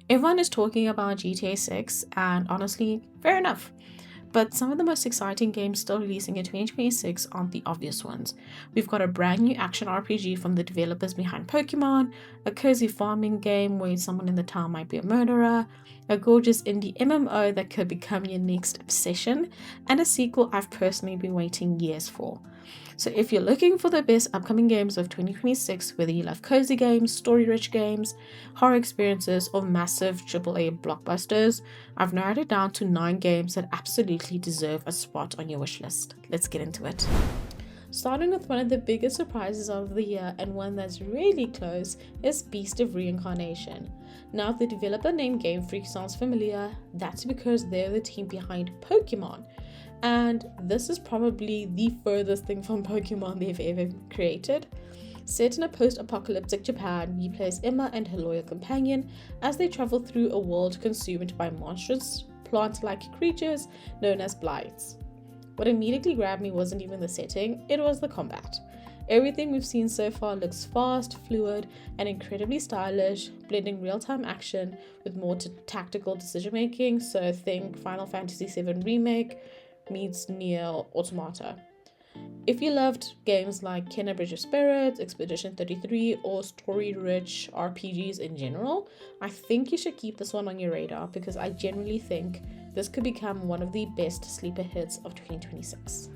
Everyone is talking about GTA 6, and honestly, fair enough. But some of the most exciting games still releasing in 2026 aren't the obvious ones. We've got a brand new action RPG from the developers behind Pokemon, a cozy farming game where someone in the town might be a murderer, a gorgeous indie MMO that could become your next obsession, and a sequel I've personally been waiting years for. So if you're looking for the best upcoming games of 2026, whether you love cozy games, story-rich games, horror experiences, or massive AAA blockbusters, I've narrowed it down to 9 games that absolutely deserve a spot on your wishlist. Let's get into it. Starting with one of the biggest surprises of the year and one that's really close is Beast of Reincarnation. Now, if the developer name Game Freak sounds familiar, that's because they're the team behind Pokemon. And this is probably the furthest thing from Pokemon they've ever created. Set in a post-apocalyptic Japan, you play as Emma and her loyal companion as they travel through a world consumed by monstrous, plant-like creatures known as blights. What immediately grabbed me wasn't even the setting, it was the combat. Everything we've seen so far looks fast, fluid, and incredibly stylish, blending real-time action with more tactical decision-making, so think Final Fantasy VII Remake meets Nier Automata. If you loved games like Kenna Bridge of Spirits, Expedition 33, or story-rich RPGs in general, I think you should keep this one on your radar because I genuinely think this could become one of the best sleeper hits of 2026.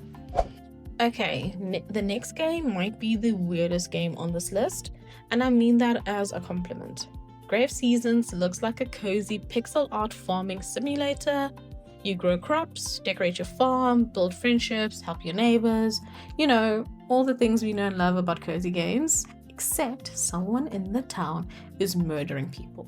Okay, the next game might be the weirdest game on this list, and I mean that as a compliment. Grave Seasons looks like a cozy pixel art farming simulator. You grow crops, decorate your farm, build friendships, help your neighbors, all the things we know and love about cozy games, except someone in the town is murdering people.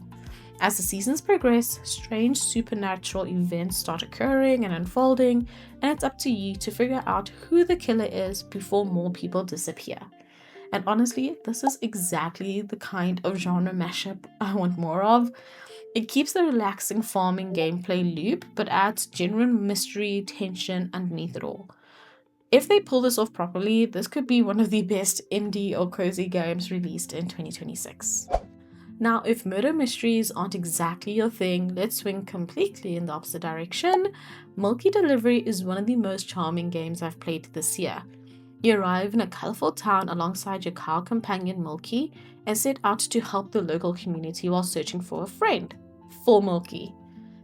As the seasons progress, strange supernatural events start occurring and unfolding, and it's up to you to figure out who the killer is before more people disappear. And honestly, this is exactly the kind of genre mashup I want more of. It keeps the relaxing farming gameplay loop, but adds genuine mystery, tension underneath it all. If they pull this off properly, this could be one of the best indie or cozy games released in 2026. Now, if murder mysteries aren't exactly your thing, let's swing completely in the opposite direction. Milki Delivery is one of the most charming games I've played this year. You arrive in a colorful town alongside your cow companion Milky and set out to help the local community while searching for a friend. For Milky.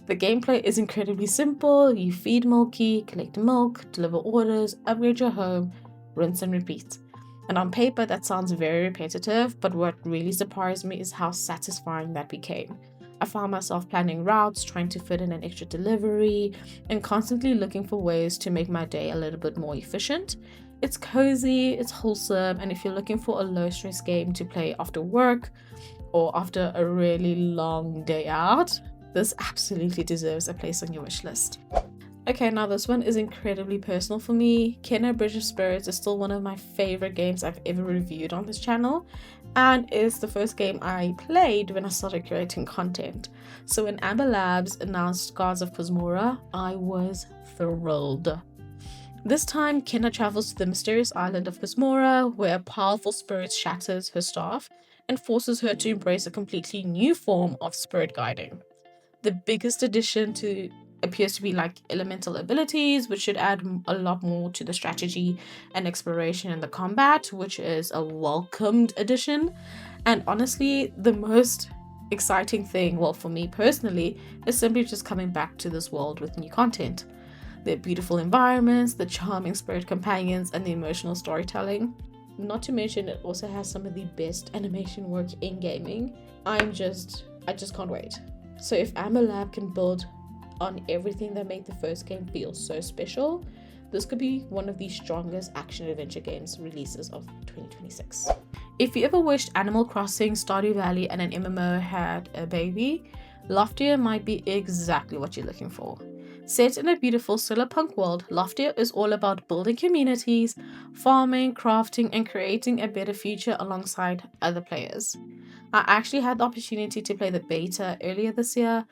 The gameplay is incredibly simple. You feed Milky, collect milk, deliver orders, upgrade your home, rinse and repeat. And on paper that sounds very repetitive, but what really surprised me is how satisfying that became. I found myself planning routes, trying to fit in an extra delivery, and constantly looking for ways to make my day a little bit more efficient. It's cozy, it's wholesome, and if you're looking for a low-stress game to play after work or after a really long day out, this absolutely deserves a place on your wish list. Okay, now this one is incredibly personal for me. Kenna Bridge of Spirits is still one of my favorite games I've ever reviewed on this channel, and is the first game I played when I started creating content. So when Amber Labs announced Gods of Kosmora, I was thrilled. This time, Kenna travels to the mysterious island of Kosmora, where a powerful spirit shatters her staff and forces her to embrace a completely new form of spirit guiding. The biggest addition appears to be like elemental abilities, which should add a lot more to the strategy and exploration and the combat, which is a welcomed addition. And honestly, the most exciting thing, well, for me personally, is simply just coming back to this world with new content. The beautiful environments, the charming spirit companions, and the emotional storytelling. Not to mention, it also has some of the best animation work in gaming. I just can't wait. So if Amber Lab can build on everything that made the first game feel so special, this could be one of the strongest action-adventure games releases of 2026. If you ever wished Animal Crossing, Stardew Valley, and an MMO had a baby, Loftia might be exactly what you're looking for. Set in a beautiful solarpunk world, Loftia is all about building communities, farming, crafting, and creating a better future alongside other players. I actually had the opportunity to play the beta earlier this year,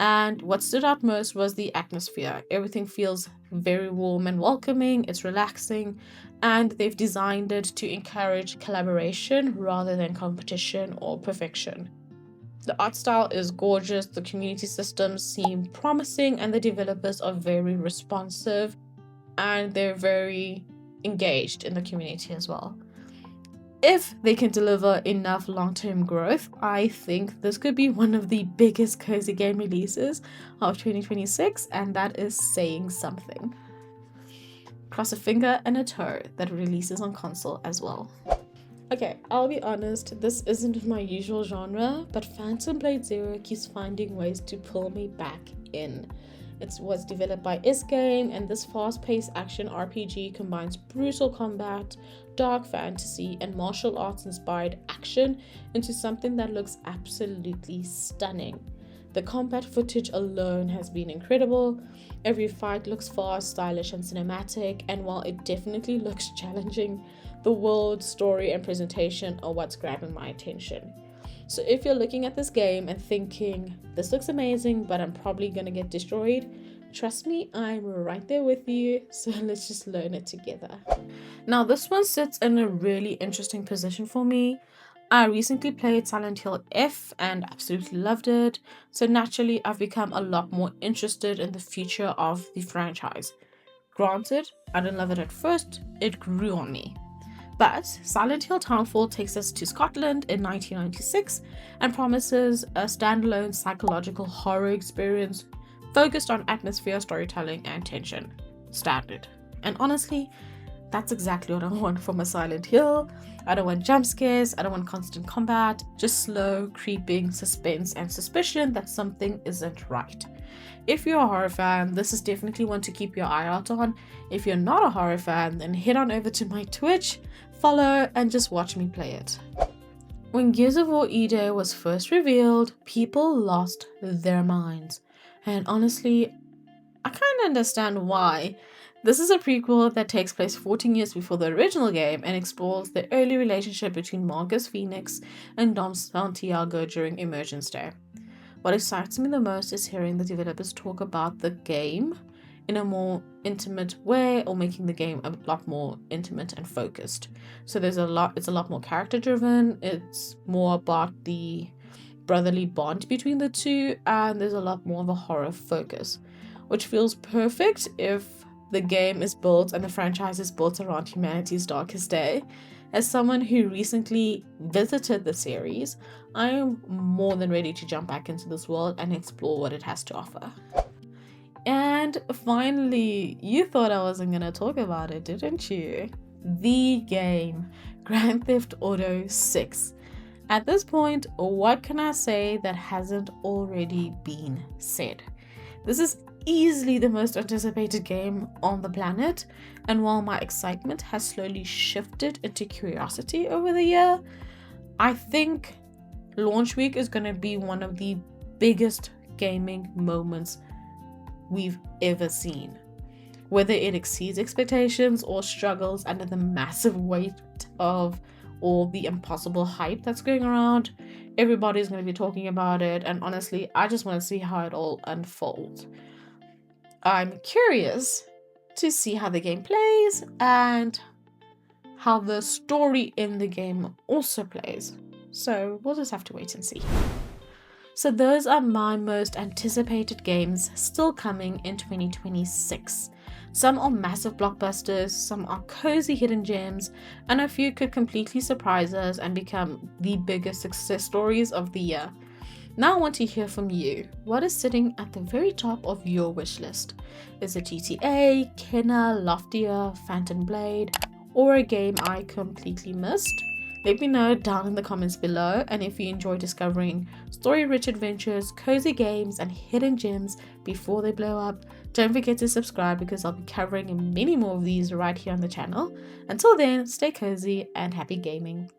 and what stood out most was the atmosphere. Everything feels very warm and welcoming, it's relaxing, and they've designed it to encourage collaboration rather than competition or perfection. The art style is gorgeous, the community systems seem promising, and the developers are very responsive and they're very engaged in the community as well. If they can deliver enough long-term growth, I think this could be one of the biggest cozy game releases of 2026, and that is saying something. Cross a finger and a toe that releases on console as well. Okay, I'll be honest, this isn't my usual genre, but Phantom Blade Zero keeps finding ways to pull me back in. It was developed by Game, and this fast-paced action RPG combines brutal combat, dark fantasy, and martial arts-inspired action into something that looks absolutely stunning. The combat footage alone has been incredible. Every fight looks fast, stylish, and cinematic, and while it definitely looks challenging, the world, story, and presentation are what's grabbing my attention. So if you're looking at this game and thinking, this looks amazing, but I'm probably gonna get destroyed, trust me, I'm right there with you, so let's just learn it together. Now this one sits in a really interesting position for me. I recently played Silent Hill F and absolutely loved it, so naturally I've become a lot more interested in the future of the franchise. Granted, I didn't love it at first, it grew on me. But Silent Hill Townfall takes us to Scotland in 1996 and promises a standalone psychological horror experience focused on atmosphere, storytelling, and tension. Standard. And honestly, that's exactly what I want from a Silent Hill. I don't want jump scares, I don't want constant combat, just slow, creeping suspense and suspicion that something isn't right. If you're a horror fan, this is definitely one to keep your eye out on. If you're not a horror fan, then head on over to my Twitch, follow, and just watch me play it. When Gears of War E-Day was first revealed, people lost their minds. And honestly, I kind of understand why. This is a prequel that takes place 14 years before the original game and explores the early relationship between Marcus Phoenix and Dom Santiago during Emergence Day. What excites me the most is hearing the developers talk about the game in a more intimate way, or making the game a lot more intimate and focused. So it's a lot more character driven, it's more about the brotherly bond between the two, and there's a lot more of a horror focus, which feels perfect if the game is built and the franchise is built around humanity's darkest day. As someone who recently visited the series, I am more than ready to jump back into this world and explore what it has to offer. And finally, you thought I wasn't going to talk about it, didn't you? The game, Grand Theft Auto 6. At this point, what can I say that hasn't already been said? This is easily the most anticipated game on the planet, and while my excitement has slowly shifted into curiosity over the year, I think launch week is going to be one of the biggest gaming moments we've ever seen. Whether it exceeds expectations or struggles under the massive weight of all the impossible hype that's going around, everybody's going to be talking about it, and honestly, I just want to see how it all unfolds. I'm curious to see how the game plays and how the story in the game also plays. So we'll just have to wait and see. So those are my most anticipated games still coming in 2026. Some are massive blockbusters, some are cozy hidden gems, and a few could completely surprise us and become the biggest success stories of the year. Now I want to hear from you. What is sitting at the very top of your wish list? Is it GTA, Kenna, Loftia, Phantom Blade, or a game I completely missed? Let me know down in the comments below, and if you enjoy discovering story-rich adventures, cozy games, and hidden gems before they blow up, don't forget to subscribe because I'll be covering many more of these right here on the channel. Until then, stay cozy and happy gaming.